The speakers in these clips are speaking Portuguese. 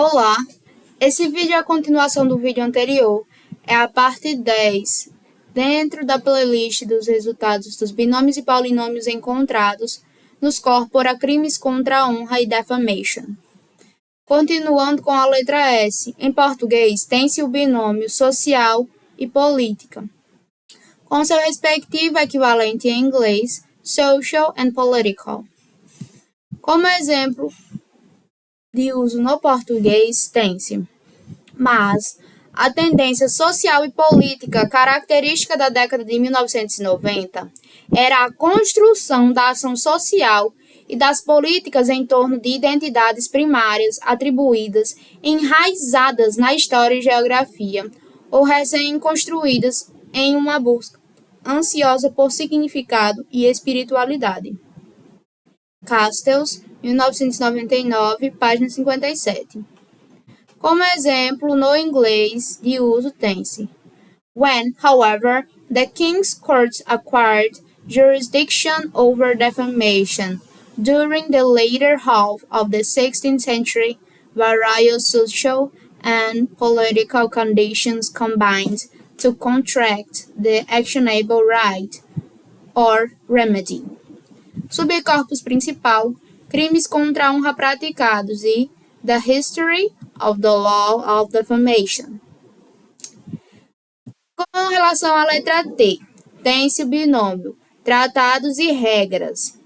Olá, esse vídeo é a continuação do vídeo anterior, é a parte 10, dentro da playlist dos resultados dos binômios e polinômios encontrados nos corpora crimes contra a honra e defamation. Continuando com a letra S, em português tem-se o binômio social e política, com seu respectivo equivalente em inglês, social and political. Como exemplo de uso no português tem-se: mas a tendência social e política característica da década de 1990 era a construção da ação social e das políticas em torno de identidades primárias atribuídas, enraizadas na história e geografia, ou recém-construídas em uma busca ansiosa por significado e espiritualidade. Castells, 1999, página 57. Como exemplo, no inglês de uso tem-se: when, however, the King's Court acquired jurisdiction over defamation, during the later half of the 16th century, various social and political conditions combined to contract the actionable right or remedy. Subcorpus principal, crimes contra a honra praticados e the history of the law of defamation. Com relação à letra T, tem-se o binômio tratados e regras,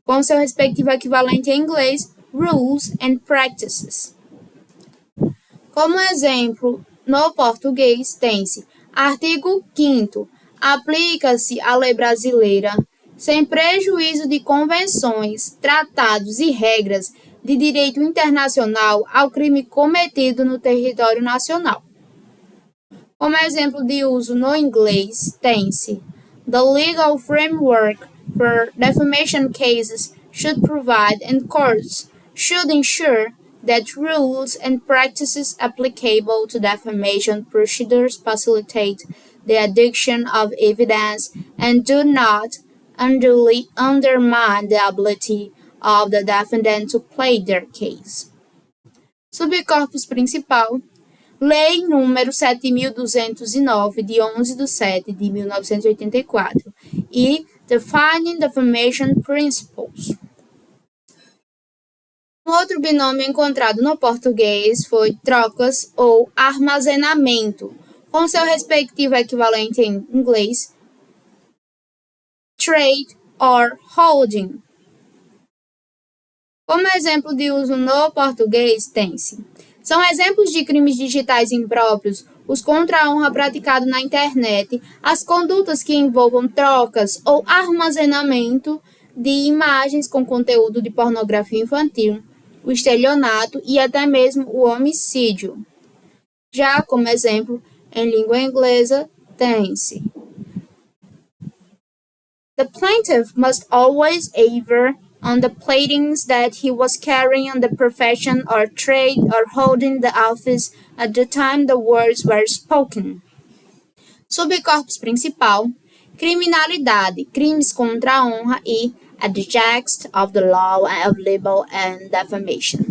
com seu respectivo equivalente em inglês, rules and practices. Como exemplo, no português tem-se artigo 5º, aplica-se à lei brasileira, sem prejuízo de convenções, tratados e regras de direito internacional ao crime cometido no território nacional. Como exemplo de uso no inglês, tem-se: the legal framework for defamation cases should provide and courts should ensure that rules and practices applicable to defamation procedures facilitate the adduction of evidence and do not unduly undermine the ability of the defendant to plead their case. Subcorpus principal, Lei número 7.209, de 11/7/1984, e Defining Defamation Principles. Um outro binômio encontrado no português foi trocas ou armazenamento, com seu respectivo equivalente em inglês, trade or holding. Como exemplo de uso no português, tem-se: são exemplos de crimes digitais impróprios os contra a honra praticados na internet, as condutas que envolvam trocas ou armazenamento de imagens com conteúdo de pornografia infantil, o estelionato e até mesmo o homicídio. Já como exemplo, em língua inglesa, tem-se: the plaintiff must always aver on the pleadings that he was carrying on the profession or trade or holding the office at the time the words were spoken. Subcorpus principal, criminalidade, crimes contra a honra e adjuncts of the law of libel and defamation.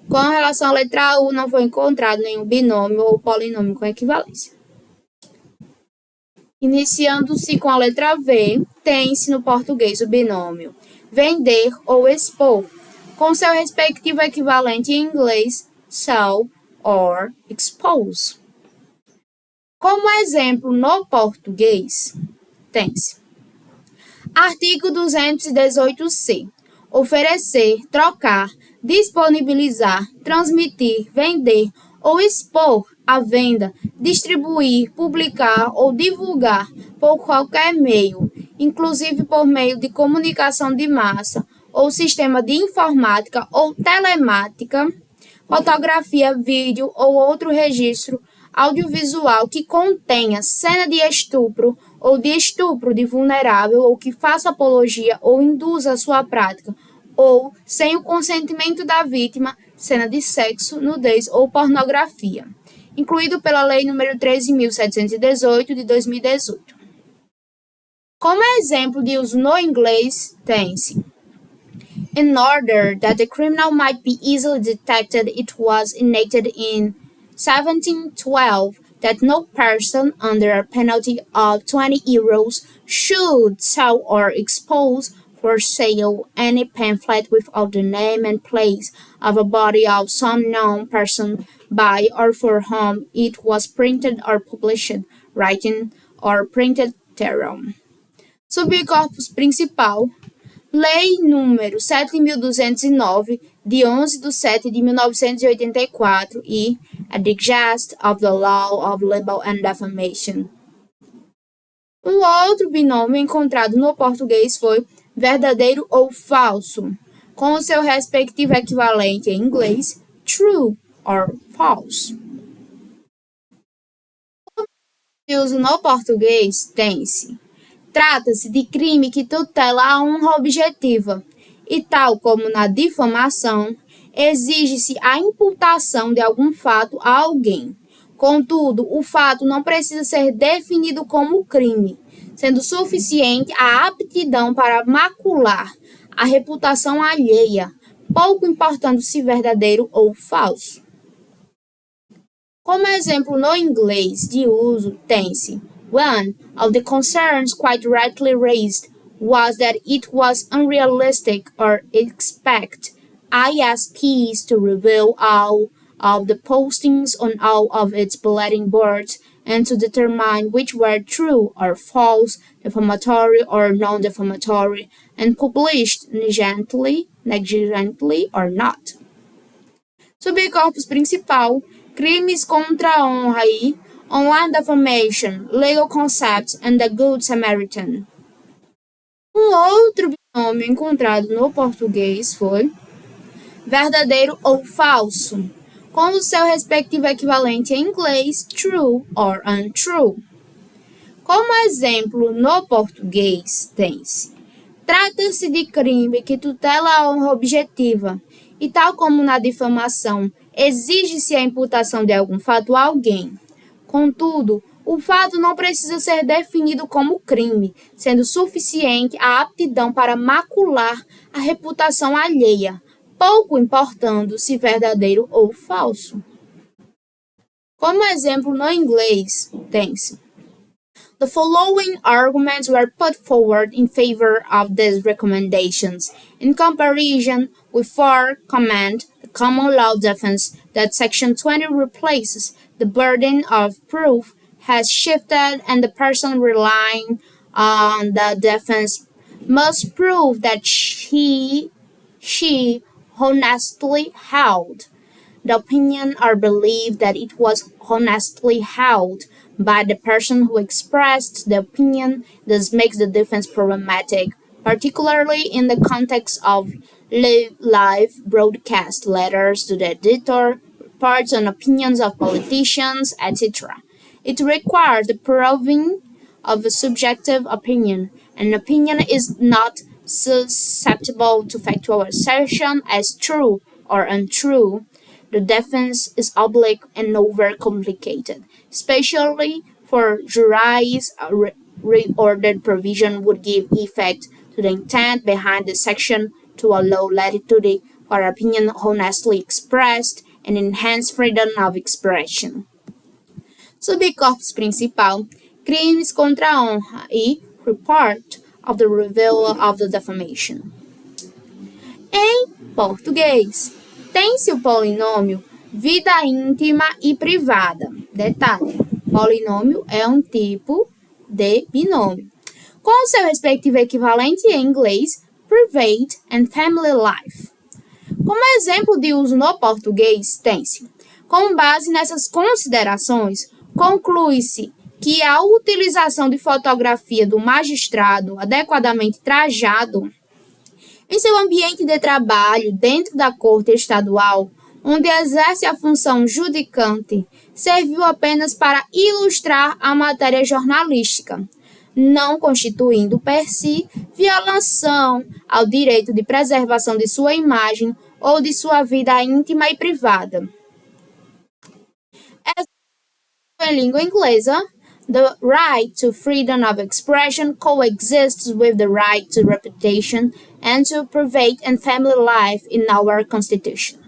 Com relação à letra U, não foi encontrado nenhum binômio ou polinômio com equivalência. Iniciando-se com a letra V, tem-se no português o binômio vender ou expor, com seu respectivo equivalente em inglês, sell or expose. Como exemplo no português, tem-se: artigo 218-C, oferecer, trocar, disponibilizar, transmitir, vender ou expor à venda, distribuir, publicar ou divulgar por qualquer meio, inclusive por meio de comunicação de massa ou sistema de informática ou telemática, fotografia, vídeo ou outro registro audiovisual que contenha cena de estupro ou de estupro de vulnerável ou que faça apologia ou induza a sua prática, ou, sem o consentimento da vítima, cena de sexo, nudez ou pornografia, incluído pela Lei nº 13.718, de 2018. Como exemplo de uso no inglês, tem-se: In order that the criminal might be easily detected, it was enacted in 1712 that no person under a penalty of 20 euros should sell or expose for sale any pamphlet without the name and place of a body of some known person by or for whom it was printed or published, written or printed thereon. Subcorpus principal. Lei número 7.209, de 11/7/1984 e A Digest of the Law of Libel and Defamation. Um outro binômio encontrado no português foi verdadeiro ou falso, com o seu respectivo equivalente em inglês, true or false. O uso no português tem-se. Trata-se de crime que tutela a honra objetiva e, tal como na difamação, exige-se a imputação de algum fato a alguém. Contudo, o fato não precisa ser definido como crime, sendo suficiente a aptidão para macular a reputação alheia, pouco importando se verdadeiro ou falso. Como exemplo no inglês de uso, tem-se one of the concerns quite rightly raised was that it was unrealistic or expect ISPs to reveal all of the postings on all of its bulletin boards and to determine which were true or false, defamatory or non-defamatory, and published negligently or not. Subcorpus principal, crimes contra a honra e online defamation, legal concepts, and the Good Samaritan. Um outro binômio encontrado no português foi verdadeiro ou falso, com o seu respectivo equivalente em inglês, true or untrue. Como exemplo no português, tem-se. Trata-se de crime que tutela a honra objetiva e, tal como na difamação, exige-se a imputação de algum fato a alguém. Contudo, o fato não precisa ser definido como crime, sendo suficiente a aptidão para macular a reputação alheia, pouco importando se verdadeiro ou falso. Como exemplo no inglês, tem-se. The following arguments were put forward in favor of these recommendations. In comparison with 4 command, the common law defense that Section 20 replaces, the burden of proof has shifted and the person relying on the defense must prove that she honestly held the opinion or believed that it was honestly held by the person who expressed the opinion. This makes the defense problematic, particularly in the context of live broadcast letters to the editor, reports on opinions of politicians, etc. It requires the proving of a subjective opinion. An opinion is not susceptible to factual assertion as true or untrue. The defense is oblique and overcomplicated, especially for juries. A reordered provision would give effect to the intent behind the section to allow latitude for opinion honestly expressed and enhance freedom of expression. Subcorpus principal, crimes contra a honra e report of the reveal of the defamation. Em português, tem-se o polinômio vida íntima e privada. Detalhe, polinômio é um tipo de binômio, com seu respectivo equivalente em inglês, private and family life. Como exemplo de uso no português, tem-se. Com base nessas considerações, conclui-se que a utilização de fotografia do magistrado adequadamente trajado em seu ambiente de trabalho dentro da Corte Estadual, onde exerce a função judicante, serviu apenas para ilustrar a matéria jornalística, não constituindo per si violação ao direito de preservação de sua imagem ou de sua vida íntima e privada. Em língua inglesa, The right to freedom of expression coexists with the right to reputation and to private and family life in our Constitution.